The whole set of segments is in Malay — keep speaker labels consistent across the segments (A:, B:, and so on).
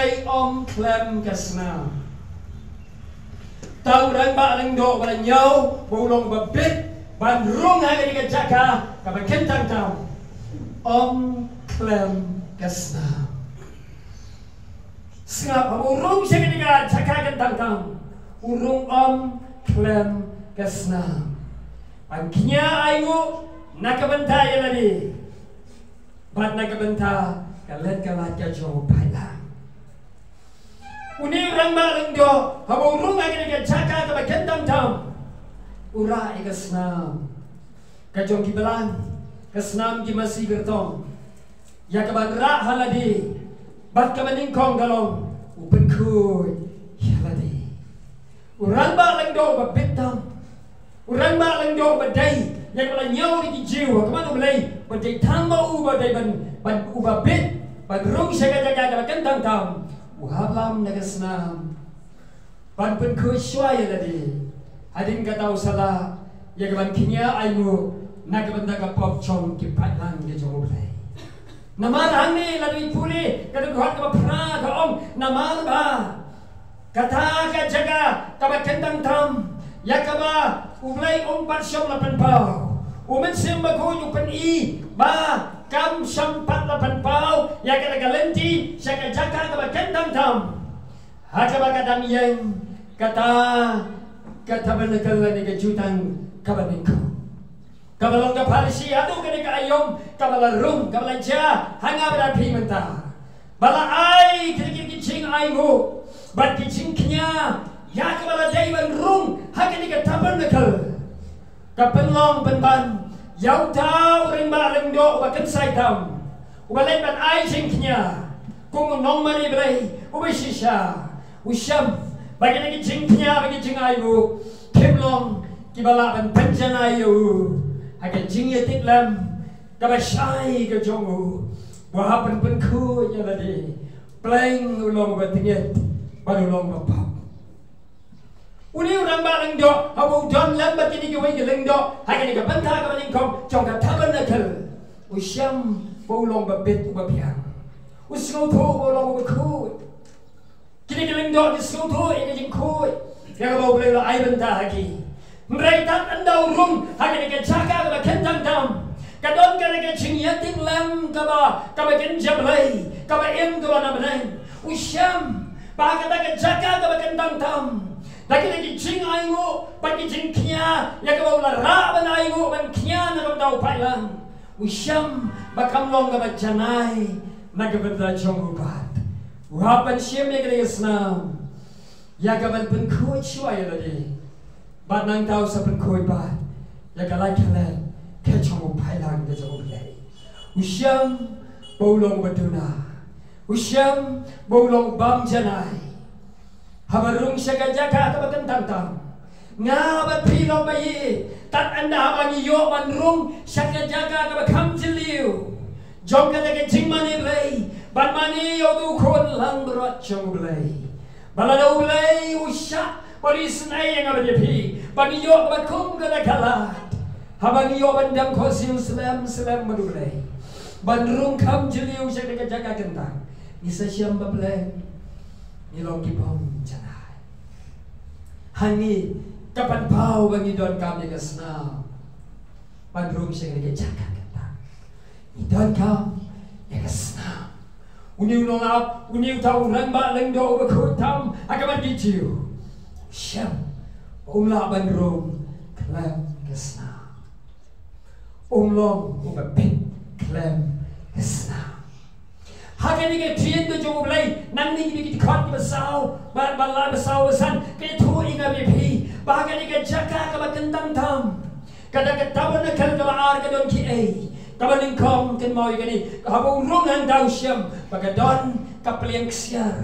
A: play klem kasna. Tau ran ba lang do ba nyaw bulong ba bit ban rung ha ka jaka ka ba kentang tau. Klem kasna. Sengap urung siya ka jaka kentang tau. Urung klem kasna. Ang kanya ay mo nakabanta yan lagi. Ba't nakabanta kalat kalat ka jo pala. Uni orang malang do habang lagi ka jaka ka bagandang tam. Ura ikasnam. Kajong kibalan kasnam ki masih gertong. Ya kaban ra haladi. Ba't ka maningkong galong upan kuy haladi. Urang malang do babittam. Urang malang do baday. Yang kalau nyaw di jiwa kemana mulai badai tambah badai ban ubah bit ban rung saya jaga kentang tam uhablam nagasnam ban pun kusyai tadi adin kata salah yang ban kinya ayu nagaban nagapop chong kipatlang ke jong mulai namar hangni lalu puli kata kuat kapa pra kaom namar ba kata ka jaga kapa kentang tam ya kapa ulai ompat syom lapan pau umen simba ko yung pan-i ba kam sampat lapan pau ya kata galenti siya ka jaka ka kentang tam haka ba kadang yang kata banakalan ni kajutang kabanin ko kabalong ka parisi ado ka ni kaayom kabalarong kabalaja hanga berapi menta bala ay kikikicing ay mo bat kicing kanya ya kabaladay ban rung haka ni katabanakal kapenlong penban yau tau ring ba ring do ba kan sai tam ubalai ban ai jingknya kung nong mani blai ubishisha usham bagi lagi jingknya bagi jingai bu kemlong kibala ban panjana yu aga jingye tiklam kabashai ke jongu wahapan penku nya ladi playing ulong ba tinget baru long ba pap uni orang balang do hawu don lambat kini ke wei geleng do hanya ke bantah ke maning kom jong ka tabernacle usyam bolong babet ubapiang usngo tho bolong ubakut kini geleng do usngo tho ina jing kut ya ka boleh la ai bantah lagi mereka andau rum hanya ke jaga ke kentang tam kadon ka ke chinyating lam ka ba ken jablai ka ba em ka ba na banai usyam ba ka ke jaga ke kentang tam lagi jing ayo pagi jing kia ya kau la ra ban ayo ban kia na kau pailang usyam bakam long ka janai nagabda jong ubat uhapan siem ne kare snam ya ka ban pen khoi chwai ladi bat nang tau sa pen khoi bat ya ka lai khalan ke jong pailang de jong lei usyam bolong batuna usyam bolong bam janai habarung siya jaka ka kentang tam nga ba pilong bayi tat anda habangi yo manrung siya jaka ka kam jiliu jong ka de jing mani blai ban mani yo du kon lang rot chong blai balado blai usya polis nai nga ba pi ban yo ba kum ka kalat habangi yo bandam ko sil slam madu blai ban rung kam jiliu siya jaka kentang isa siyam ba blai nilong kipong janai hani kapan pau bagi don kam ni kasna pandrung siya ni jaka kata ni don kam ni kasna uniu nong ap uniu tau rang ba leng do ba khut tam akaman dijiu syam umla bandrung klem kasna umlong ubapit klem kasna Hakan ni ke trien tu jom belai nang ni kita khot ki basau bala basau san ke thu inga bi phi bahakan ni ke jaka ka kentang tam kada ka tabana kal ka ar ka don ki ai ka baling kom ken mau ni ka bu rungan dau syam baga don ka pliang siar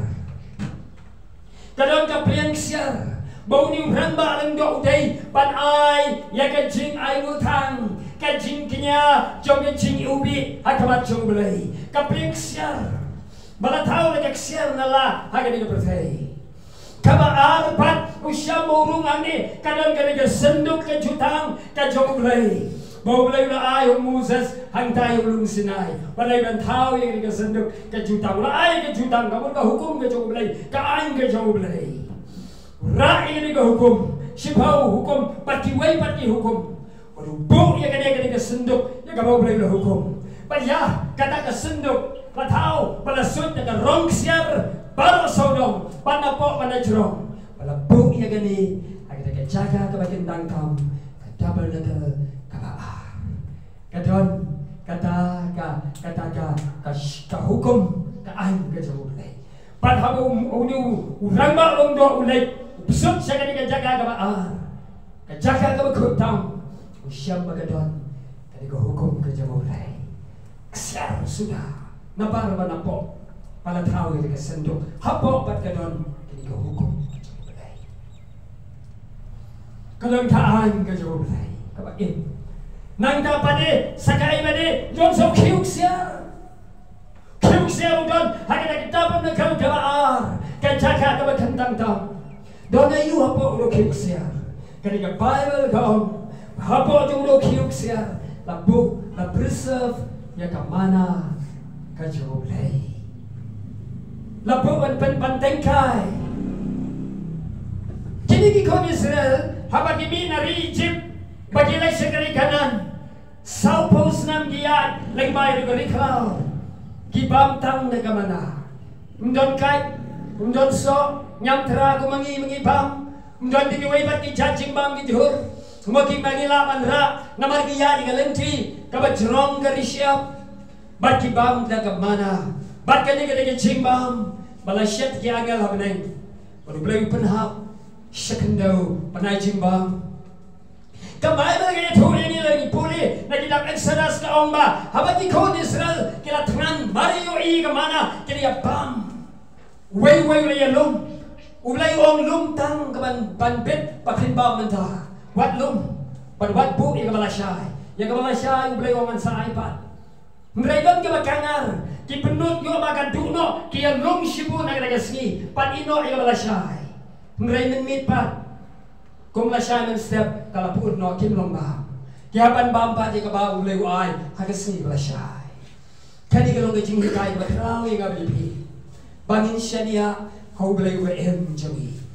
A: ka don ka pliang siar bau ni ramba lang do dai ban ai ya ka jing ai mu thang ka jing knya jom ka jing ubi akabat jom belai ka pliang siar bala tau na kaksiar na la haga ni berfei kaba arpat usyam burung ani kadang kadang senduk ke jutang ka jong belai Mau belai la ay Moses hang tayo lum Sinai. Balai ban tao yang ka senduk ka jutang la ay ka jutang ka ka hukum ka jauh belai ka ay ka jauh belai. Ra ini ka hukum, sipau hukum, pati hukum. Waduh bu ya ka senduk ya ka mau belai la hukum. Baya kata ka senduk la tao bala sud ka rong siar bala sodom panapok panajrong. Bala bu ya gani agak ka jaga ka bagian tangkam ka double na ka Kadon kata ka hukum ka ang ka jauh ulay. Padhabu unu urang ba long do ulay. Besut sa kani ka jaga ka baar. Ka jaga ka bakutang. Usyam bagadon kani ka hukum ka jauh ulay. Ksar sudah nabar ba napo pala tao ka sendok hapo pat kadon kani ka hukum ka jauh ulay. Kadon taan ka jauh ulay. Kabain nang kapade sakai made don so kiuksia udon hagana kitapam na kau kabaar kajaka ka bakantang tam don ayu hapo ulo kiuksia kani ka Bible kau hapo ulo kiuksia la book la preserve ya ka mana ka joblay la book pan tengkai kini ki kon Israel habagi mi na Egypt bagilay sa kanan saupos nam giyad lagmay rigorikal gibamtang na gamana undon kay undon so nyam tera kumangi bam undon diniway bat ki judging bam gidhur umagi mangilaman ra namar giyad igalenti kabajrong garishya bat ki bam na gamana bat kani kani jimbam balasyat ki agal habneng barublay penhap syakandau panay jimbam Kamay ba kaya tuloy nila ni Puli na kilang Exodus na omba habang ikaw ni Israel kila tangan Mario i kamana kaya bam way na yalong ulay ong lumtang kaman panbit pakinbam menta wat lum wat bu i kamalasya ulay ong sa iPad mraygon ka makangar ki penut yo magaduno kaya lum shibu na kinagasni pan ino i kamalasya mraymen mit pat kung lasya ng step kalapun no kimlong ba kiapan bamba di ka ba ulay ay hagasni lasya kani kalong ka jing hikay batraw yung abipi bangin siya niya how ulay wa em jawi